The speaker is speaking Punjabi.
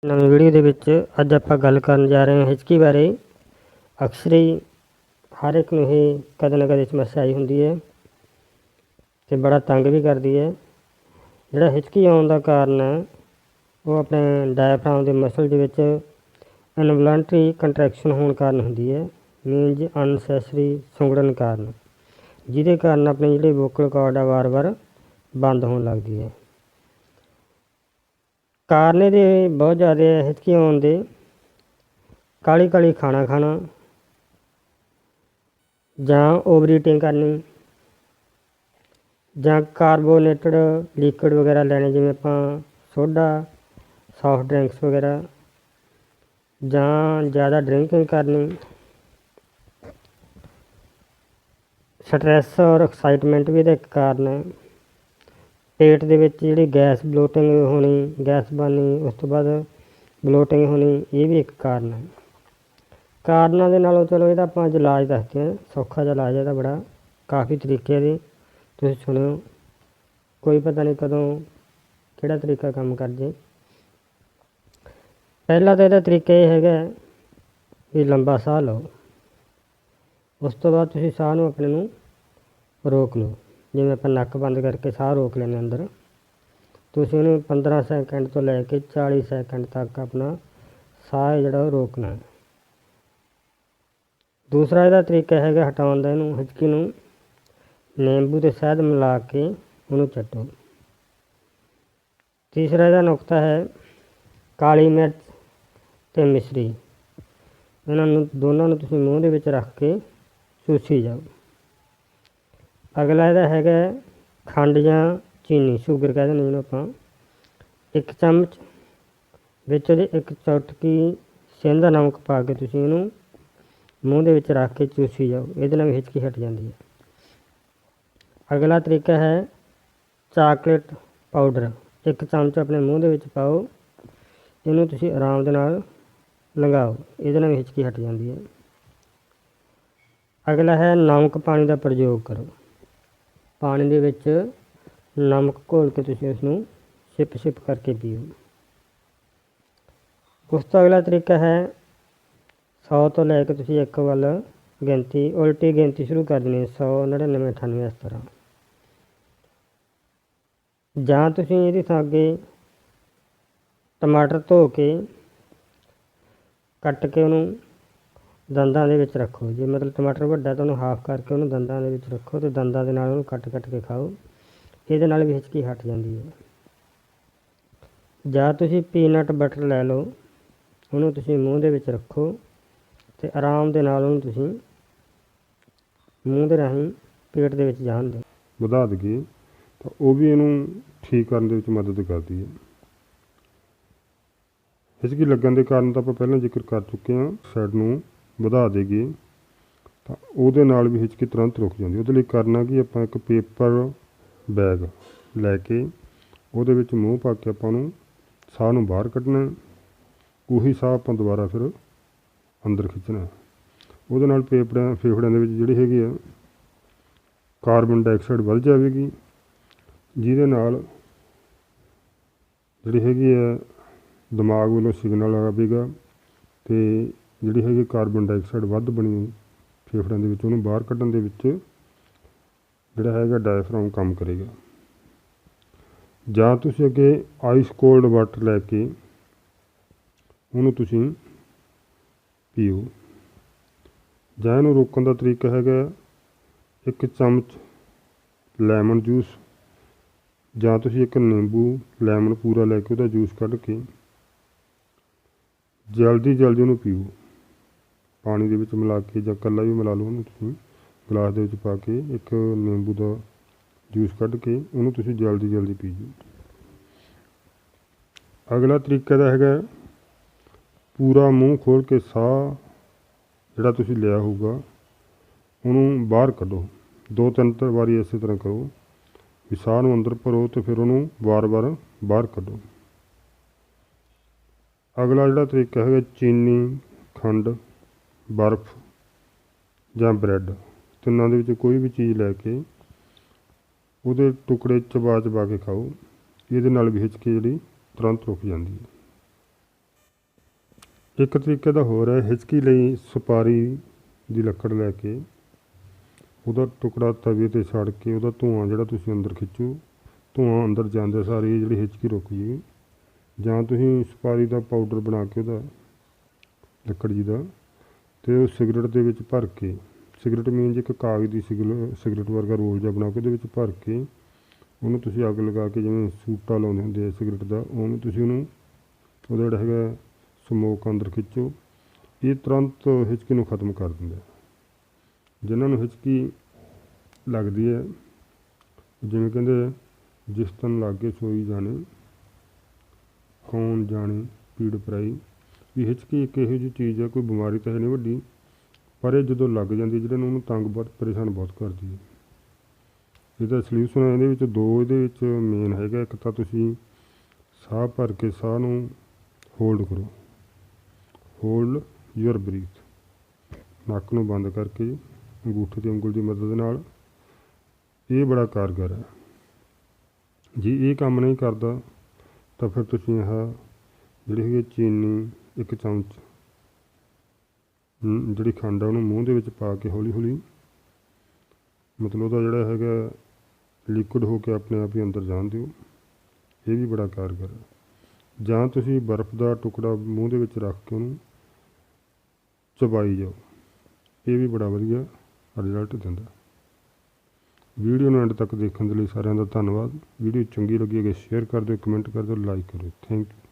ਨਵੀਂ ਵੀਡੀਓ ਦੇ ਵਿੱਚ ਅੱਜ ਆਪਾਂ ਗੱਲ ਕਰਨ ਜਾ ਰਹੇ ਹਾਂ ਹਿਚਕੀ ਬਾਰੇ। ਅਕਸਰ ਹੀ ਹਰ ਇੱਕ ਨੂੰ ਇਹ ਕਦੇ ਨਾ ਕਦੇ ਸਮੱਸਿਆ ਆਈ ਹੁੰਦੀ ਹੈ ਅਤੇ ਬੜਾ ਤੰਗ ਵੀ ਕਰਦੀ ਹੈ। ਜਿਹੜਾ ਹਿਚਕੀ ਆਉਣ ਦਾ ਕਾਰਨ ਹੈ ਉਹ ਆਪਣੇ ਡਾਇਫਰਾਮ ਦੇ ਮਸਲ ਦੇ ਵਿੱਚ ਇਨਵੋਲੰਟਰੀ ਕੰਟਰੈਕਸ਼ਨ ਹੋਣ ਕਾਰਨ ਹੁੰਦੀ ਹੈ, ਮੀਨਜ਼ ਅਨਨੈਸੈਸਰੀ ਸੁੰਗੜਨ ਕਾਰਨ, ਜਿਹਦੇ ਕਾਰਨ ਆਪਣੀ ਜਿਹੜੀ ਵੋਕਲ ਕਾਰਡ ਆ ਵਾਰ-ਵਾਰ ਬੰਦ ਹੋਣ ਲੱਗਦੀ ਹੈ। ਕਾਰਨ ਇਹਦੇ ਬਹੁਤ ਜ਼ਿਆਦਾ ਹਿਚਕੀ ਆਉਣ ਦੇ। ਕਾਹਲੀ ਖਾਣਾ ਖਾਣਾ ਜਾਂ ਓਵਰ ਈਟਿੰਗ ਕਰਨੀ ਜਾਂ ਕਾਰਬੋਨੇਟਡ ਲਿਕੁਇਡ ਵਗੈਰਾ ਲੈਣੇ, ਜਿਵੇਂ ਆਪਾਂ ਸੋਡਾ, ਸੌਫਟ ਡਰਿੰਕਸ ਵਗੈਰਾ, ਜਾਂ ਜ਼ਿਆਦਾ ਡਰਿੰਕਿੰਗ ਕਰਨੀ, ਸਟਰੈਸ ਔਰ ਐਕਸਾਈਟਮੈਂਟ ਵੀ ਇਹਦਾ ਇੱਕ ਕਾਰਨ ਹੈ। ਪੇਟ ਦੇ ਵਿੱਚ ਜਿਹੜੀ ਗੈਸ ਬਲੋਟਿੰਗ ਹੋਣੀ, ਗੈਸ ਬਣਨੀ, ਉਸ ਤੋਂ ਬਾਅਦ ਬਲੋਟਿੰਗ ਹੋਣੀ, ਇਹ ਵੀ ਇੱਕ ਕਾਰਨ ਹੈ। ਕਾਰਨਾਂ ਦੇ ਨਾਲੋਂ ਚਲੋ ਇਹਦਾ ਆਪਾਂ ਅੱਜ ਇਲਾਜ ਦੱਸਦੇ ਹਾਂ। ਸੌਖਾ ਜਿਹਾ ਇਲਾਜ ਇਹਦਾ, ਬੜਾ ਕਾਫੀ ਤਰੀਕੇ ਦੇ, ਤੁਸੀਂ ਸੁਣਿਓ, ਕੋਈ ਪਤਾ ਨਹੀਂ ਕਦੋਂ ਕਿਹੜਾ ਤਰੀਕਾ ਕੰਮ ਕਰ ਜੇ। ਪਹਿਲਾ ਤਾਂ ਇਹਦਾ ਤਰੀਕਾ ਇਹ ਹੈਗਾ ਵੀ ਲੰਬਾ ਸਾਹ ਲਓ। ਉਸ ਤੋਂ ਬਾਅਦ ਤੁਸੀਂ ਸਾਹ ਨੂੰ ਆਪਣੇ ਨੂੰ ਰੋਕ ਲਓ, ਜਿਵੇਂ ਆਪਾਂ ਨੱਕ ਬੰਦ ਕਰਕੇ ਸਾਹ ਰੋਕ ਲੈਂਦੇ ਅੰਦਰ। ਤੁਸੀਂ ਉਹਨੂੰ 15 ਸੈਕਿੰਡ ਤੋਂ ਲੈ ਕੇ 40 ਸੈਕਿੰਡ ਤੱਕ ਆਪਣਾ ਸਾਹ ਜਿਹੜਾ ਉਹ ਰੋਕਣਾ ਹੈ। ਦੂਸਰਾ ਇਹਦਾ ਤਰੀਕਾ ਹੈਗਾ ਹਟਾਉਣ ਦਾ, ਇਹਨੂੰ ਹਿਚਕੀ ਨੂੰ ਨਿੰਬੂ ਅਤੇ ਸ਼ਹਿਦ ਮਿਲਾ ਕੇ ਉਹਨੂੰ ਚੱਟੋ। ਤੀਸਰਾ ਇਹਦਾ ਨੁਕਤਾ ਹੈ ਕਾਲੀ ਮਿਰਚ ਅਤੇ ਮਿਸ਼ਰੀ, ਇਹਨਾਂ ਨੂੰ ਦੋਨਾਂ ਨੂੰ ਤੁਸੀਂ ਮੂੰਹ ਦੇ ਵਿੱਚ ਰੱਖ ਕੇ ਚੂਸੀ ਜਾਓ। ਅਗਲਾ ਇਹਦਾ ਹੈਗਾ ਖੰਡ ਜਾਂ ਚੀਨੀ, ਸ਼ੂਗਰ ਕਹਿ ਦਿੰਦੇ ਜਿਹਨੂੰ ਆਪਾਂ। 1 ਚਮਚ ਵਿੱਚ ਉਹਦੇ 1 ਚੁਟਕੀ ਸੇਂਦਾ ਨਮਕ ਪਾ ਕੇ ਤੁਸੀਂ ਇਹਨੂੰ ਮੂੰਹ ਦੇ ਵਿੱਚ ਰੱਖ ਕੇ ਚੂਸੀ ਜਾਓ। ਇਹਦੇ ਨਾਲ ਵੀ ਹਿਚਕੀ ਹਟ ਜਾਂਦੀ ਹੈ। ਅਗਲਾ ਤਰੀਕਾ ਹੈ ਚਾਕਲੇਟ ਪਾਊਡਰ, 1 ਚਮਚ ਆਪਣੇ ਮੂੰਹ ਦੇ ਵਿੱਚ ਪਾਓ, ਇਹਨੂੰ ਤੁਸੀਂ ਆਰਾਮ ਦੇ ਨਾਲ ਲੰਘਾਓ, ਇਹਦੇ ਨਾਲ ਵੀ ਹਿਚਕੀ ਹਟ ਜਾਂਦੀ ਹੈ। ਅਗਲਾ ਹੈ ਨਮਕ ਪਾਣੀ ਦਾ ਪ੍ਰਯੋਗ ਕਰੋ। ਪਾਣੀ ਦੇ ਵਿੱਚ ਨਮਕ ਘੋਲ ਕੇ ਤੁਸੀਂ ਉਸਨੂੰ ਸਿਪ ਕਰਕੇ ਪੀਓ। ਉਸ ਤੋਂ ਅਗਲਾ ਤਰੀਕਾ ਹੈ 100 ਤੋਂ ਲੈ ਕੇ ਤੁਸੀਂ 1 ਵੱਲ ਗਿਣਤੀ, ਉਲਟੀ ਗਿਣਤੀ ਸ਼ੁਰੂ ਕਰ ਦੇਣੀ, 100, 99, 98, ਇਸ ਤਰ੍ਹਾਂ। ਜਾਂ ਤੁਸੀਂ ਇਹਦੀ ਥਾਂ ਅੱਗੇ ਟਮਾਟਰ ਧੋ ਕੇ ਕੱਟ ਕੇ ਉਹਨੂੰ ਦੰਦਾਂ ਦੇ ਵਿੱਚ ਰੱਖੋ। ਜੇ ਮਤਲਬ ਟਮਾਟਰ ਵੱਡਾ ਤਾਂ ਉਹਨੂੰ ਹਾਫ ਕਰਕੇ ਉਹਨੂੰ ਦੰਦਾਂ ਦੇ ਵਿੱਚ ਰੱਖੋ ਅਤੇ ਦੰਦਾਂ ਦੇ ਨਾਲ ਉਹਨੂੰ ਕੱਟ ਕੇ ਖਾਓ। ਇਹਦੇ ਨਾਲ ਵੀ ਹਿਚਕੀ ਹਟ ਜਾਂਦੀ ਹੈ। ਜਾਂ ਤੁਸੀਂ ਪੀਨਟ ਬਟਰ ਲੈ ਲਓ, ਉਹਨੂੰ ਤੁਸੀਂ ਮੂੰਹ ਦੇ ਵਿੱਚ ਰੱਖੋ ਅਤੇ ਆਰਾਮ ਦੇ ਨਾਲ ਉਹਨੂੰ ਤੁਸੀਂ ਮੂੰਹ ਦੇ ਰਾਹੀਂ ਪੇਟ ਦੇ ਵਿੱਚ ਜਾਣ ਦਿਓ। ਵਧਾ ਦਈਏ ਤਾਂ ਉਹ ਵੀ ਇਹਨੂੰ ਠੀਕ ਕਰਨ ਦੇ ਵਿੱਚ ਮਦਦ ਕਰਦੀ ਹੈ। ਹਿਚਕੀ ਲੱਗਣ ਦੇ ਕਾਰਨ ਤਾਂ ਆਪਾਂ ਪਹਿਲਾਂ ਜ਼ਿਕਰ ਕਰ ਚੁੱਕੇ ਹਾਂ। ਸਾਈਡ ਨੂੰ ਵਧਾ ਦੇਈਏ ਤਾਂ ਉਹਦੇ ਨਾਲ ਵੀ ਹਿਚਕੀ ਤੁਰੰਤ ਰੁਕ ਜਾਂਦੀ। ਉਹਦੇ ਲਈ ਕਰਨਾ ਕਿ ਆਪਾਂ ਇੱਕ ਪੇਪਰ ਬੈਗ ਲੈ ਕੇ ਉਹਦੇ ਵਿੱਚ ਮੂੰਹ ਪਾ ਕੇ ਆਪਾਂ ਨੂੰ ਸਾਹ ਨੂੰ ਬਾਹਰ ਕੱਢਣਾ। ਉਹੀ ਸਾਹ ਆਪਾਂ ਦੁਬਾਰਾ ਫਿਰ ਅੰਦਰ ਖਿੱਚਣਾ। ਉਹਦੇ ਨਾਲ ਫੇਫੜਿਆਂ ਦੇ ਵਿੱਚ ਜਿਹੜੀ ਹੈਗੀ ਆ ਕਾਰਬਨ ਡਾਈਆਕਸਾਈਡ ਵੱਧ ਜਾਵੇਗੀ, ਜਿਹਦੇ ਨਾਲ ਜਿਹੜੀ ਹੈਗੀ ਆ ਦਿਮਾਗ ਵੱਲੋਂ ਸਿਗਨਲ ਆਵੇਗਾ ਅਤੇ ਜਿਹੜੀ ਹੈਗੀ ਕਾਰਬਨ ਡਾਈਆਕਸਾਈਡ ਵੱਧ ਬਣੀ ਫੇਫੜਿਆਂ ਦੇ ਵਿੱਚ, ਉਹਨੂੰ ਬਾਹਰ ਕੱਢਣ ਦੇ ਵਿੱਚ ਜਿਹੜਾ ਹੈਗਾ ਡਾਇਫਰਾਮ ਕੰਮ ਕਰੇਗਾ। ਜਾਂ ਤੁਸੀਂ ਅੱਗੇ ਆਈਸ ਕੋਲਡ ਵਾਟਰ ਲੈ ਕੇ ਉਹਨੂੰ ਤੁਸੀਂ ਪੀਓ। ਜਾਂ ਇਹਨੂੰ ਰੋਕਣ ਦਾ ਤਰੀਕਾ ਹੈਗਾ 1 ਚਮਚ ਲੈਮਨ ਜੂਸ, ਜਾਂ ਤੁਸੀਂ 1 ਨਿੰਬੂ ਲੈਮਨ ਪੂਰਾ ਲੈ ਕੇ ਉਹਦਾ ਜੂਸ ਕੱਢ ਕੇ ਜਲਦੀ ਉਹਨੂੰ ਪੀਓ। ਪਾਣੀ ਦੇ ਵਿੱਚ ਮਿਲਾ ਕੇ ਜਾਂ ਇਕੱਲਾ ਵੀ ਮਿਲਾ ਲਓ, ਉਹਨੂੰ ਤੁਸੀਂ ਗਲਾਸ ਦੇ ਵਿੱਚ ਪਾ ਕੇ 1 ਨਿੰਬੂ ਦਾ ਜੂਸ ਕੱਢ ਕੇ ਉਹਨੂੰ ਤੁਸੀਂ ਜਲਦੀ ਪੀਓ। ਅਗਲਾ ਤਰੀਕਾ ਦਾ ਹੈਗਾ ਪੂਰਾ ਮੂੰਹ ਖੋਲ੍ਹ ਕੇ ਸਾਹ ਜਿਹੜਾ ਤੁਸੀਂ ਲਿਆ ਹੋਊਗਾ ਉਹਨੂੰ ਬਾਹਰ ਕੱਢੋ। 2-3 ਵਾਰੀ ਇਸੇ ਤਰ੍ਹਾਂ ਕਰੋ ਵੀ ਸਾਹ ਨੂੰ ਅੰਦਰ ਭਰੋ ਅਤੇ ਫਿਰ ਉਹਨੂੰ ਵਾਰ-ਵਾਰ ਬਾਹਰ ਕੱਢੋ। ਅਗਲਾ ਜਿਹੜਾ ਤਰੀਕਾ ਹੈਗਾ ਚੀਨੀ, ਖੰਡ, ਬਰਫ਼ ਜਾਂ ਬਰੈਡ, ਤਿੰਨਾਂ ਦੇ ਵਿੱਚ ਕੋਈ ਵੀ ਚੀਜ਼ ਲੈ ਕੇ ਉਹਦੇ ਟੁਕੜੇ ਚਬਾ ਕੇ ਖਾਓ। ਇਹਦੇ ਨਾਲ ਵੀ ਹਿਚਕੀ ਜਿਹੜੀ ਤੁਰੰਤ ਰੁਕ ਜਾਂਦੀ ਹੈ। ਇੱਕ ਤਰੀਕੇ ਦਾ ਹੋਰ ਹੈ, ਹਿਚਕੀ ਲਈ ਸੁਪਾਰੀ ਦੀ ਲੱਕੜ ਲੈ ਕੇ ਉਹਦਾ ਟੁਕੜਾ ਤਵੇ 'ਤੇ ਛੱਡ ਕੇ ਉਹਦਾ ਧੂੰਆਂ ਜਿਹੜਾ ਤੁਸੀਂ ਅੰਦਰ ਖਿੱਚੋ, ਧੂੰਆਂ ਅੰਦਰ ਜਾਂਦੇ ਸਾਰੀ ਜਿਹੜੀ ਹਿਚਕੀ ਰੁਕ ਜੂਗੀ। ਜਾਂ ਤੁਸੀਂ ਸੁਪਾਰੀ ਦਾ ਪਾਊਡਰ ਬਣਾ ਕੇ ਉਹਦਾ ਲੱਕੜ ਜੀ ਦਾ, ਅਤੇ ਉਹ ਸਿਗਰਟ ਦੇ ਵਿੱਚ ਭਰ ਕੇ, ਸਿਗਰਟ ਮੀਨਜ਼ ਇੱਕ ਕਾਗਜ਼ ਦੀ ਸਿਗਰਟ ਵਰਗਾ ਰੋਲ ਜਿਹਾ ਬਣਾ ਕੇ ਉਹਦੇ ਵਿੱਚ ਭਰ ਕੇ ਉਹਨੂੰ ਤੁਸੀਂ ਅੱਗ ਲਗਾ ਕੇ, ਜਿਵੇਂ ਸੂਟਾ ਲਾਉਂਦੇ ਹੁੰਦੇ ਆ ਸਿਗਰਟ ਦਾ, ਉਹਨੂੰ ਤੁਸੀਂ ਉਹਨੂੰ ਉਹਦਾ ਜਿਹੜਾ ਹੈਗਾ ਸਮੋਕ ਅੰਦਰ ਖਿੱਚੋ। ਇਹ ਤੁਰੰਤ ਹਿਚਕੀ ਨੂੰ ਖ਼ਤਮ ਕਰ ਦਿੰਦਾ। ਜਿਨ੍ਹਾਂ ਨੂੰ ਹਿਚਕੀ ਲੱਗਦੀ ਹੈ, ਜਿਵੇਂ ਕਹਿੰਦੇ ਜਿਸ ਤਨ ਲਾਗੇ ਸੋਈ ਜਾਣੇ, ਕੌਣ ਜਾਣੇ ਪੀੜ ਪਰਾਈ, ਵੀ ਹਿਚਕੀ ਇੱਕ ਇਹੋ ਜਿਹੀ ਚੀਜ਼ ਹੈ, ਕੋਈ ਬਿਮਾਰੀ ਤਾਂ ਹੈ ਨਹੀਂ ਵੱਡੀ, ਪਰ ਇਹ ਜਦੋਂ ਲੱਗ ਜਾਂਦੀ ਜਿਹੜੇ ਨੂੰ ਉਹਨੂੰ ਤੰਗ ਬਹੁਤ ਪਰੇਸ਼ਾਨ ਬਹੁਤ ਕਰਦੀ ਹੈ। ਇਹਦਾ ਸਲਿਊਸ਼ਨ ਹੈ, ਇਹਦੇ ਵਿੱਚ ਦੋ ਇਹਦੇ ਵਿੱਚ ਮੇਨ ਹੈਗਾ। ਇੱਕ ਤਾਂ ਤੁਸੀਂ ਸਾਹ ਭਰ ਕੇ ਸਾਹ ਨੂੰ ਹੋਲਡ ਕਰੋ, ਹੋਲਡ ਯੂਅਰ ਬਰੀਥ, ਨੱਕ ਨੂੰ ਬੰਦ ਕਰਕੇ ਅੰਗੂਠੇ ਦੀ ਉਂਗਲ ਦੀ ਮਦਦ ਨਾਲ। ਇਹ ਬੜਾ ਕਾਰਗਰ ਹੈ। ਜੇ ਇਹ ਕੰਮ ਨਹੀਂ ਕਰਦਾ ਤਾਂ ਫਿਰ ਤੁਸੀਂ ਆਹ ਜਿਹੜੀ ਹੈਗੀ ਚੀਨੀ 1 ਚਮਚ ਜਿਹੜੀ ਖੰਡ ਆ ਉਹਨੂੰ ਮੂੰਹ ਦੇ ਵਿੱਚ ਪਾ ਕੇ ਹੌਲੀ ਹੌਲੀ, ਮਤਲਬ ਉਹਦਾ ਜਿਹੜਾ ਹੈਗਾ ਲਿਕੁਇਡ ਹੋ ਕੇ ਆਪਣੇ ਆਪ ਹੀ ਅੰਦਰ ਜਾਣ ਦਿਓ। ਇਹ ਵੀ ਬੜਾ ਕਾਰਗਰ ਹੈ। ਜਾਂ ਤੁਸੀਂ ਬਰਫ਼ ਦਾ ਟੁਕੜਾ ਮੂੰਹ ਦੇ ਵਿੱਚ ਰੱਖ ਕੇ ਉਹਨੂੰ ਚਬਾਈ ਜਾਓ, ਇਹ ਵੀ ਬੜਾ ਵਧੀਆ ਰਿਜ਼ਲਟ ਦਿੰਦਾ। ਵੀਡੀਓ ਨੂੰ ਐਂਡ ਤੱਕ ਦੇਖਣ ਦੇ ਲਈ ਸਾਰਿਆਂ ਦਾ ਧੰਨਵਾਦ। ਵੀਡੀਓ ਚੰਗੀ ਲੱਗੀ ਹੈ ਸ਼ੇਅਰ ਕਰ ਦਿਓ, ਕਮੈਂਟ ਕਰ ਦਿਓ, ਲਾਈਕ ਕਰੋ। Thank you.